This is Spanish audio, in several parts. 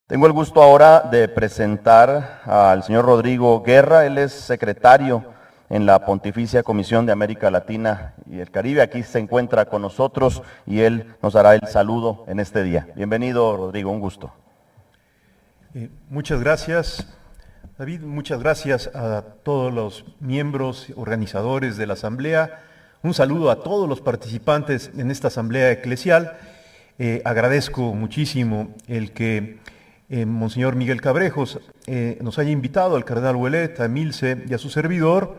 Tengo el gusto ahora de presentar al señor Rodrigo Guerra. Él es secretario en la Pontificia Comisión de América Latina y el Caribe. Aquí se encuentra con nosotros y él nos dará el saludo en este día. Bienvenido, Rodrigo, un gusto. Muchas gracias, David. Muchas gracias a todos los miembros, organizadores de la Asamblea. Un saludo a todos los participantes en esta Asamblea Eclesial. Agradezco muchísimo el que Monseñor Miguel Cabrejos nos haya invitado, al Cardenal Ouellet, a Emilce y a su servidor,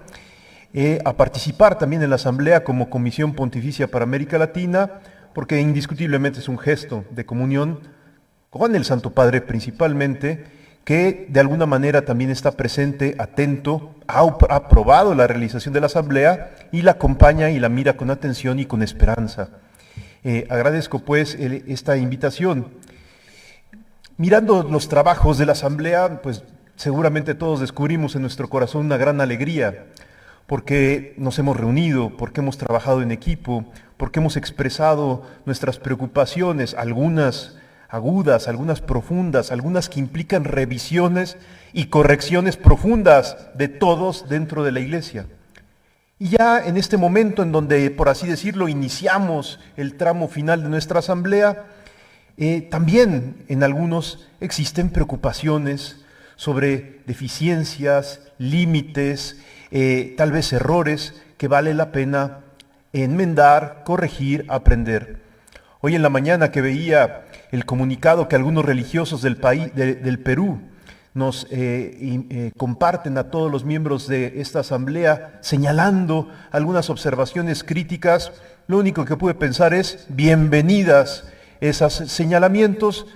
a participar también en la Asamblea como Comisión Pontificia para América Latina, porque indiscutiblemente es un gesto de comunión con el Santo Padre principalmente, que de alguna manera también está presente, atento, ha aprobado la realización de la Asamblea y la acompaña y la mira con atención y con esperanza. Agradezco pues esta invitación. Mirando los trabajos de la Asamblea, pues seguramente todos descubrimos en nuestro corazón una gran alegría, porque nos hemos reunido, porque hemos trabajado en equipo, porque hemos expresado nuestras preocupaciones, algunas agudas, algunas profundas, algunas que implican revisiones y correcciones profundas de todos dentro de la Iglesia. Y ya en este momento en donde, por así decirlo, iniciamos el tramo final de nuestra Asamblea, también en algunos existen preocupaciones sobre deficiencias, límites, tal vez errores que vale la pena enmendar, corregir, aprender. Hoy en la mañana que veía el comunicado que algunos religiosos del Perú nos comparten a todos los miembros de esta asamblea, señalando algunas observaciones críticas, lo único que pude pensar es bienvenidas esos señalamientos.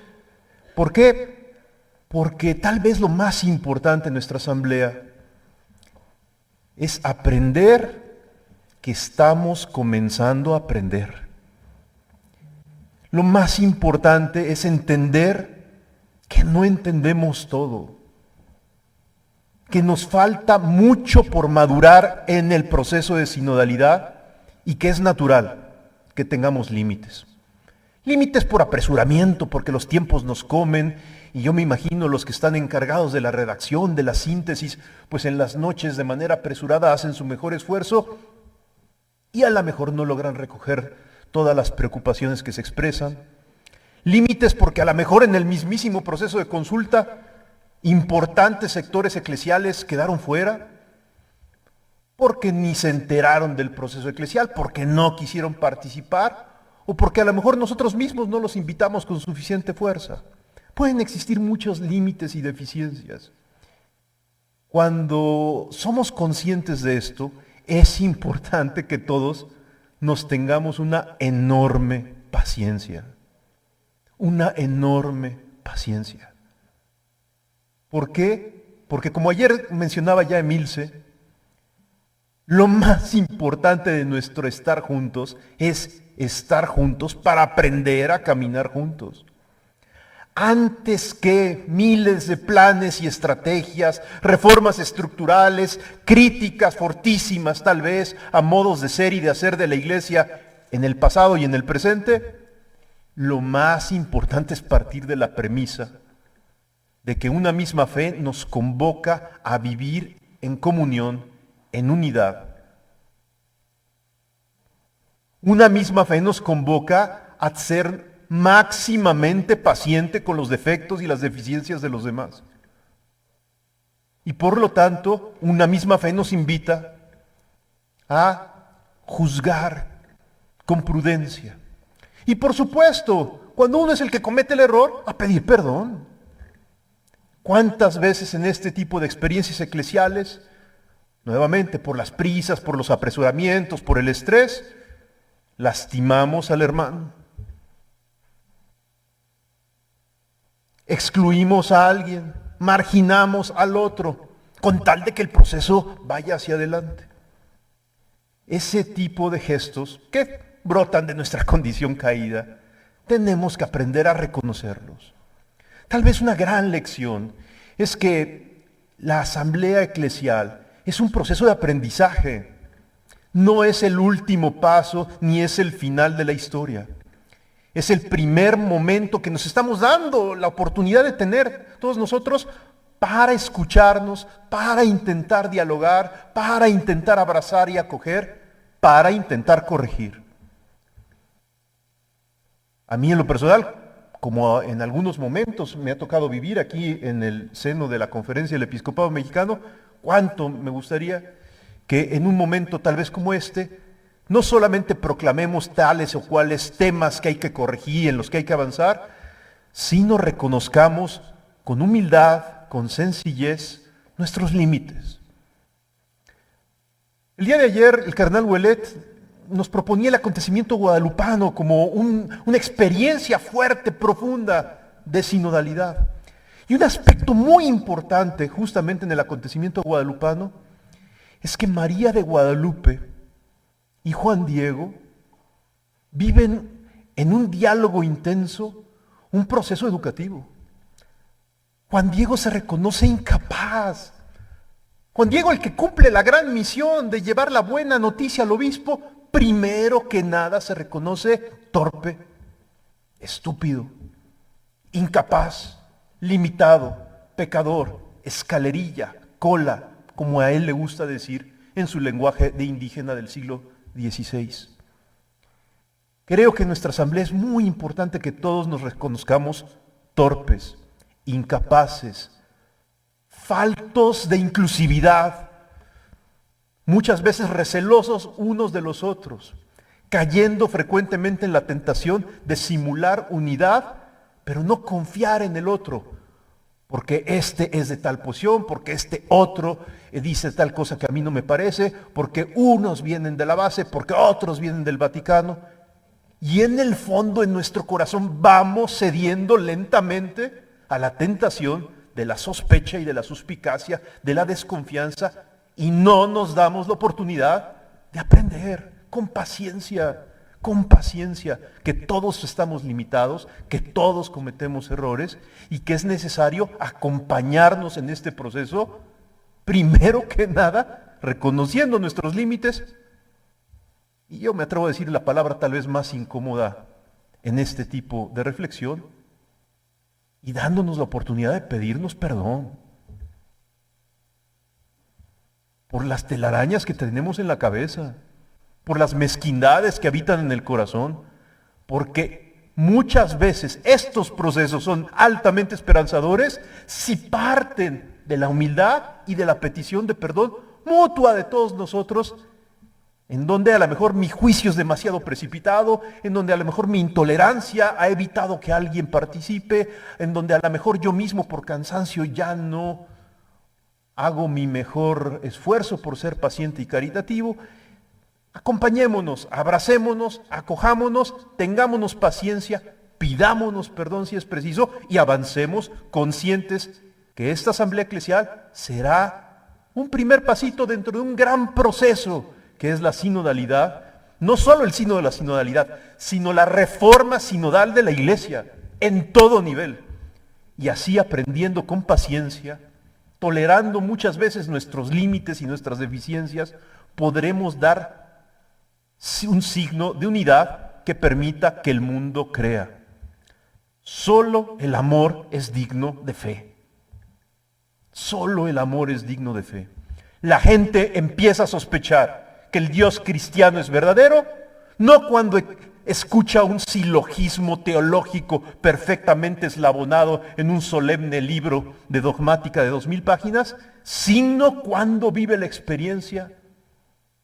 ¿Por qué? Porque tal vez lo más importante en nuestra asamblea es aprender que estamos comenzando a aprender. Lo más importante es entender que no entendemos todo, que nos falta mucho por madurar en el proceso de sinodalidad y que es natural que tengamos límites. Límites por apresuramiento, porque los tiempos nos comen, y yo me imagino los que están encargados de la redacción, de la síntesis, pues en las noches de manera apresurada hacen su mejor esfuerzo y a lo mejor no logran recoger todas las preocupaciones que se expresan. Límites porque a lo mejor en el mismísimo proceso de consulta importantes sectores eclesiales quedaron fuera, porque ni se enteraron del proceso eclesial, porque no quisieron participar, o porque a lo mejor nosotros mismos no los invitamos con suficiente fuerza. Pueden existir muchos límites y deficiencias. Cuando somos conscientes de esto, es importante que todos nos tengamos una enorme paciencia. Una enorme paciencia. ¿Por qué? Porque como ayer mencionaba ya Emilce, lo más importante de nuestro estar juntos es estar juntos para aprender a caminar juntos. Antes que miles de planes y estrategias, reformas estructurales, críticas fortísimas tal vez a modos de ser y de hacer de la Iglesia en el pasado y en el presente, lo más importante es partir de la premisa de que una misma fe nos convoca a vivir en comunión, en unidad. Una misma fe nos convoca a ser máximamente paciente con los defectos y las deficiencias de los demás. Y por lo tanto, una misma fe nos invita a juzgar con prudencia. Y por supuesto, cuando uno es el que comete el error, a pedir perdón. ¿Cuántas veces en este tipo de experiencias eclesiales, nuevamente por las prisas, por los apresuramientos, por el estrés, lastimamos al hermano? Excluimos a alguien, marginamos al otro, con tal de que el proceso vaya hacia adelante. Ese tipo de gestos que brotan de nuestra condición caída, tenemos que aprender a reconocerlos. Tal vez una gran lección es que la asamblea eclesial es un proceso de aprendizaje. No es el último paso ni es el final de la historia. Es el primer momento que nos estamos dando la oportunidad de tener todos nosotros para escucharnos, para intentar dialogar, para intentar abrazar y acoger, para intentar corregir. A mí en lo personal, como en algunos momentos me ha tocado vivir aquí en el seno de la Conferencia del Episcopado Mexicano, cuánto me gustaría que en un momento tal vez como este, no solamente proclamemos tales o cuales temas que hay que corregir, en los que hay que avanzar, sino reconozcamos con humildad, con sencillez, nuestros límites. El día de ayer el cardenal Ouellet nos proponía el acontecimiento guadalupano como una experiencia fuerte, profunda de sinodalidad. Y un aspecto muy importante justamente en el acontecimiento guadalupano es que María de Guadalupe y Juan Diego viven en un diálogo intenso, un proceso educativo. Juan Diego se reconoce incapaz. Juan Diego, el que cumple la gran misión de llevar la buena noticia al obispo, primero que nada se reconoce torpe, estúpido, incapaz, limitado, pecador, escalerilla, cola, como a él le gusta decir en su lenguaje de indígena del siglo XVI. Creo que en nuestra asamblea es muy importante que todos nos reconozcamos torpes, incapaces, faltos de inclusividad, muchas veces recelosos unos de los otros, cayendo frecuentemente en la tentación de simular unidad, pero no confiar en el otro, porque este es de tal posición, porque este otro dice tal cosa que a mí no me parece, porque unos vienen de la base, porque otros vienen del Vaticano, y en el fondo, en nuestro corazón, vamos cediendo lentamente a la tentación de la sospecha y de la suspicacia, de la desconfianza, y no nos damos la oportunidad de aprender con paciencia, que todos estamos limitados, que todos cometemos errores y que es necesario acompañarnos en este proceso, primero que nada, reconociendo nuestros límites, y yo me atrevo a decir la palabra tal vez más incómoda en este tipo de reflexión, y dándonos la oportunidad de pedirnos perdón por las telarañas que tenemos en la cabeza, por las mezquindades que habitan en el corazón, porque muchas veces estos procesos son altamente esperanzadores si parten de la humildad y de la petición de perdón mutua de todos nosotros, en donde a lo mejor mi juicio es demasiado precipitado, en donde a lo mejor mi intolerancia ha evitado que alguien participe, en donde a lo mejor yo mismo por cansancio ya no hago mi mejor esfuerzo por ser paciente y caritativo. Acompañémonos, abracémonos, acojámonos, tengámonos paciencia, pidámonos perdón si es preciso y avancemos conscientes que esta asamblea eclesial será un primer pasito dentro de un gran proceso que es la sinodalidad, no solo el sínodo de la sinodalidad, sino la reforma sinodal de la iglesia en todo nivel. Y así aprendiendo con paciencia, tolerando muchas veces nuestros límites y nuestras deficiencias, podremos dar un signo de unidad que permita que el mundo crea. Solo el amor es digno de fe. Solo el amor es digno de fe. La gente empieza a sospechar que el Dios cristiano es verdadero, no cuando escucha un silogismo teológico perfectamente eslabonado en un solemne libro de dogmática de 2000 páginas, sino cuando vive la experiencia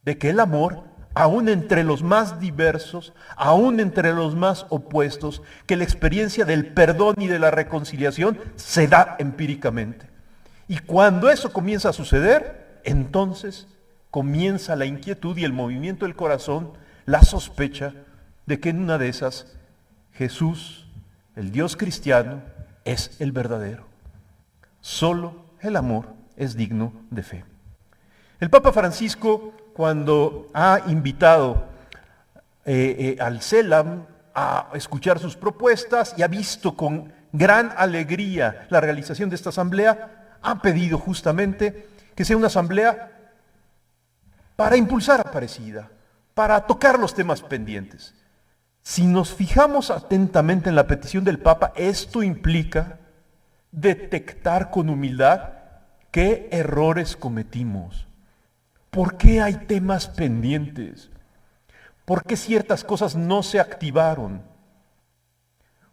de que el amor, aún entre los más diversos, aún entre los más opuestos, que la experiencia del perdón y de la reconciliación se da empíricamente. Y cuando eso comienza a suceder, entonces comienza la inquietud y el movimiento del corazón, la sospecha de que en una de esas Jesús, el Dios cristiano, es el verdadero. Solo el amor es digno de fe. El Papa Francisco, cuando ha invitado al CELAM a escuchar sus propuestas y ha visto con gran alegría la realización de esta asamblea, ha pedido justamente que sea una asamblea para impulsar a Aparecida, para tocar los temas pendientes. Si nos fijamos atentamente en la petición del Papa, esto implica detectar con humildad qué errores cometimos, por qué hay temas pendientes, por qué ciertas cosas no se activaron,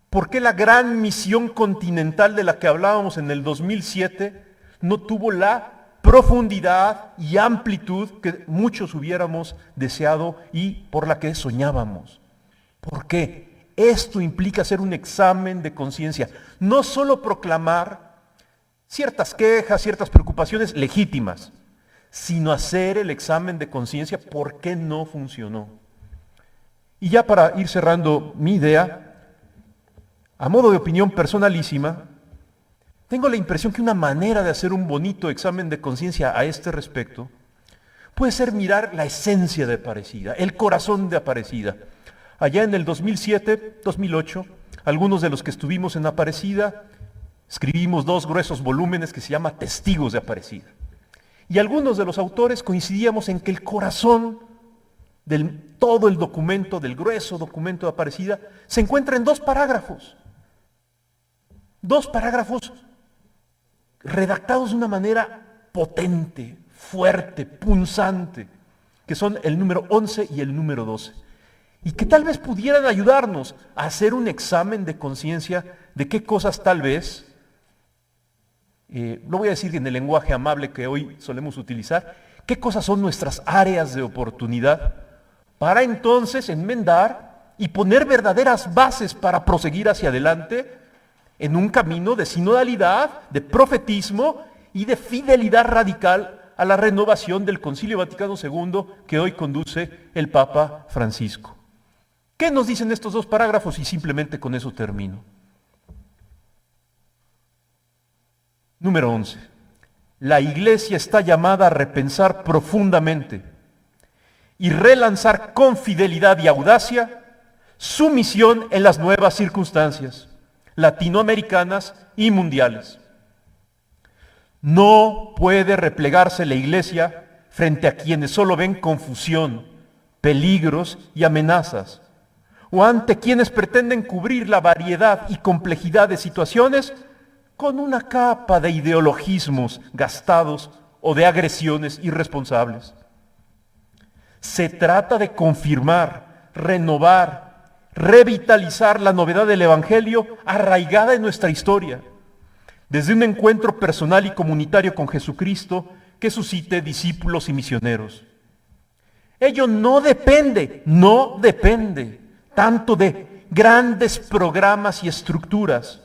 por qué la gran misión continental de la que hablábamos en el 2007 no tuvo la profundidad y amplitud que muchos hubiéramos deseado y por la que soñábamos. ¿Por qué? Esto implica hacer un examen de conciencia, no solo proclamar ciertas quejas, ciertas preocupaciones legítimas, sino hacer el examen de conciencia por qué no funcionó. Y ya para ir cerrando mi idea, a modo de opinión personalísima, tengo la impresión que una manera de hacer un bonito examen de conciencia a este respecto puede ser mirar la esencia de Aparecida, el corazón de Aparecida. Allá en el 2007, 2008, algunos de los que estuvimos en Aparecida escribimos 2 gruesos volúmenes que se llama Testigos de Aparecida. Y algunos de los autores coincidíamos en que el corazón de todo el documento, del grueso documento de Aparecida, se encuentra en 2 parágrafos. 2 parágrafos redactados de una manera potente, fuerte, punzante, que son el número 11 y el número 12. Y que tal vez pudieran ayudarnos a hacer un examen de conciencia de qué cosas tal vez, lo voy a decir en el lenguaje amable que hoy solemos utilizar, qué cosas son nuestras áreas de oportunidad para entonces enmendar y poner verdaderas bases para proseguir hacia adelante en un camino de sinodalidad, de profetismo y de fidelidad radical a la renovación del Concilio Vaticano II que hoy conduce el Papa Francisco. ¿Qué nos dicen estos 2 parágrafos? Y simplemente con eso termino. Número 11. La Iglesia está llamada a repensar profundamente y relanzar con fidelidad y audacia su misión en las nuevas circunstancias latinoamericanas y mundiales. No puede replegarse la Iglesia frente a quienes solo ven confusión, peligros y amenazas, o ante quienes pretenden cubrir la variedad y complejidad de situaciones con una capa de ideologismos gastados o de agresiones irresponsables. Se trata de confirmar, renovar, revitalizar la novedad del Evangelio arraigada en nuestra historia, desde un encuentro personal y comunitario con Jesucristo que suscite discípulos y misioneros. Ello no depende tanto de grandes programas y estructuras,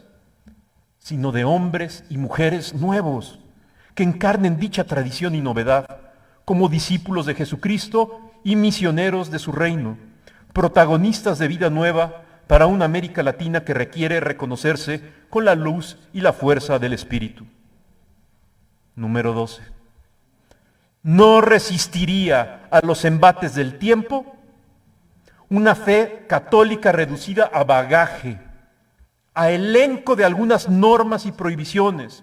sino de hombres y mujeres nuevos que encarnen dicha tradición y novedad como discípulos de Jesucristo y misioneros de su reino, protagonistas de vida nueva para una América Latina que requiere reconocerse con la luz y la fuerza del Espíritu. Número 12. No resistiría a los embates del tiempo una fe católica reducida a bagaje, a elenco de algunas normas y prohibiciones,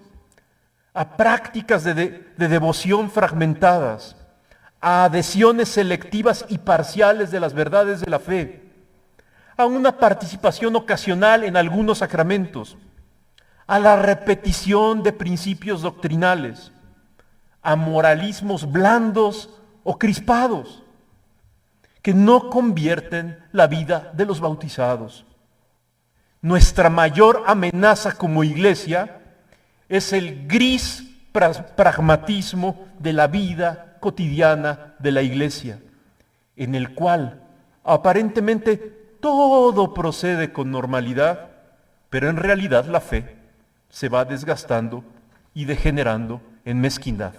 a prácticas de devoción fragmentadas, a adhesiones selectivas y parciales de las verdades de la fe, a una participación ocasional en algunos sacramentos, a la repetición de principios doctrinales, a moralismos blandos o crispados, que no convierten la vida de los bautizados. Nuestra mayor amenaza como Iglesia es el gris pragmatismo de la vida cotidiana de la Iglesia, en el cual aparentemente todo procede con normalidad, pero en realidad la fe se va desgastando y degenerando en mezquindad.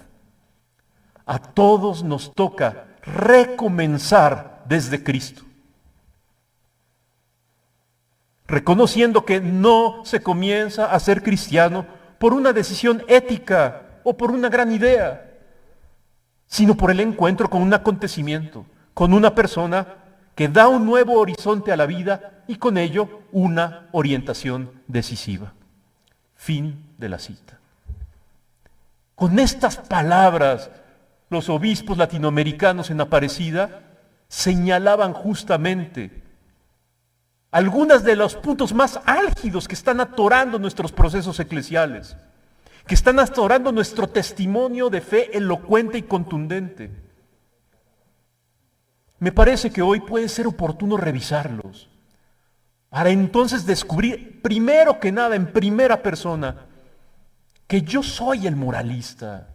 A todos nos toca recomenzar desde Cristo, reconociendo que no se comienza a ser cristiano por una decisión ética o por una gran idea, sino por el encuentro con un acontecimiento, con una persona que da un nuevo horizonte a la vida y con ello una orientación decisiva. Fin de la cita. Con estas palabras, los obispos latinoamericanos en Aparecida señalaban justamente algunos de los puntos más álgidos que están atorando nuestros procesos eclesiales, que están atorando nuestro testimonio de fe elocuente y contundente. Me parece que hoy puede ser oportuno revisarlos, para entonces descubrir, primero que nada, en primera persona, que yo soy el moralista,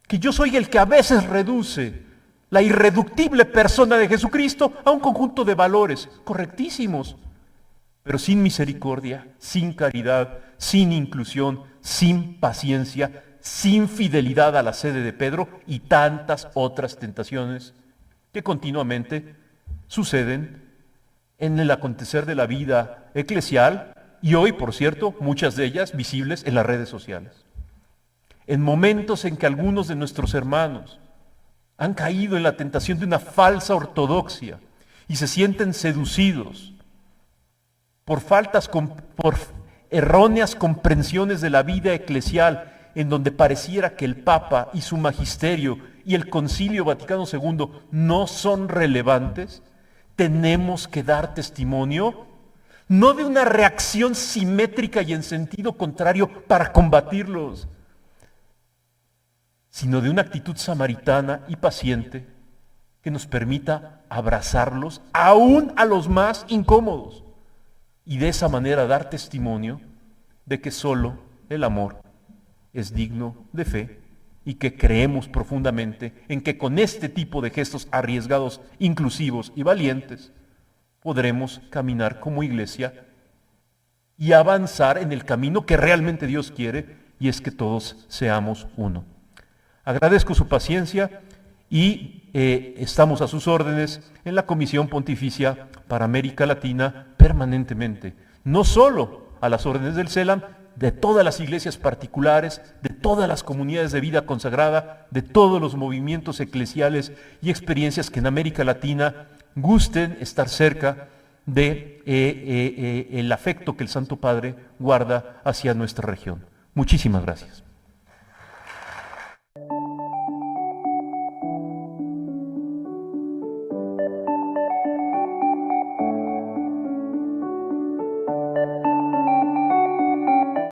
que yo soy el que a veces reduce la irreductible persona de Jesucristo a un conjunto de valores correctísimos, pero sin misericordia, sin caridad, sin inclusión, sin paciencia, sin fidelidad a la sede de Pedro y tantas otras tentaciones que continuamente suceden en el acontecer de la vida eclesial y hoy, por cierto, muchas de ellas visibles en las redes sociales. En momentos en que algunos de nuestros hermanos han caído en la tentación de una falsa ortodoxia y se sienten seducidos por erróneas comprensiones de la vida eclesial, en donde pareciera que el Papa y su magisterio y el Concilio Vaticano II no son relevantes, tenemos que dar testimonio no de una reacción simétrica y en sentido contrario para combatirlos, sino de una actitud samaritana y paciente que nos permita abrazarlos aún a los más incómodos y de esa manera dar testimonio de que solo el amor es digno de fe y que creemos profundamente en que con este tipo de gestos arriesgados, inclusivos y valientes podremos caminar como iglesia y avanzar en el camino que realmente Dios quiere, y es que todos seamos uno. Agradezco su paciencia y estamos a sus órdenes en la Comisión Pontificia para América Latina permanentemente, no solo a las órdenes del CELAM, de todas las iglesias particulares, de todas las comunidades de vida consagrada, de todos los movimientos eclesiales y experiencias que en América Latina gusten estar cerca de el afecto que el Santo Padre guarda hacia nuestra región. Muchísimas gracias.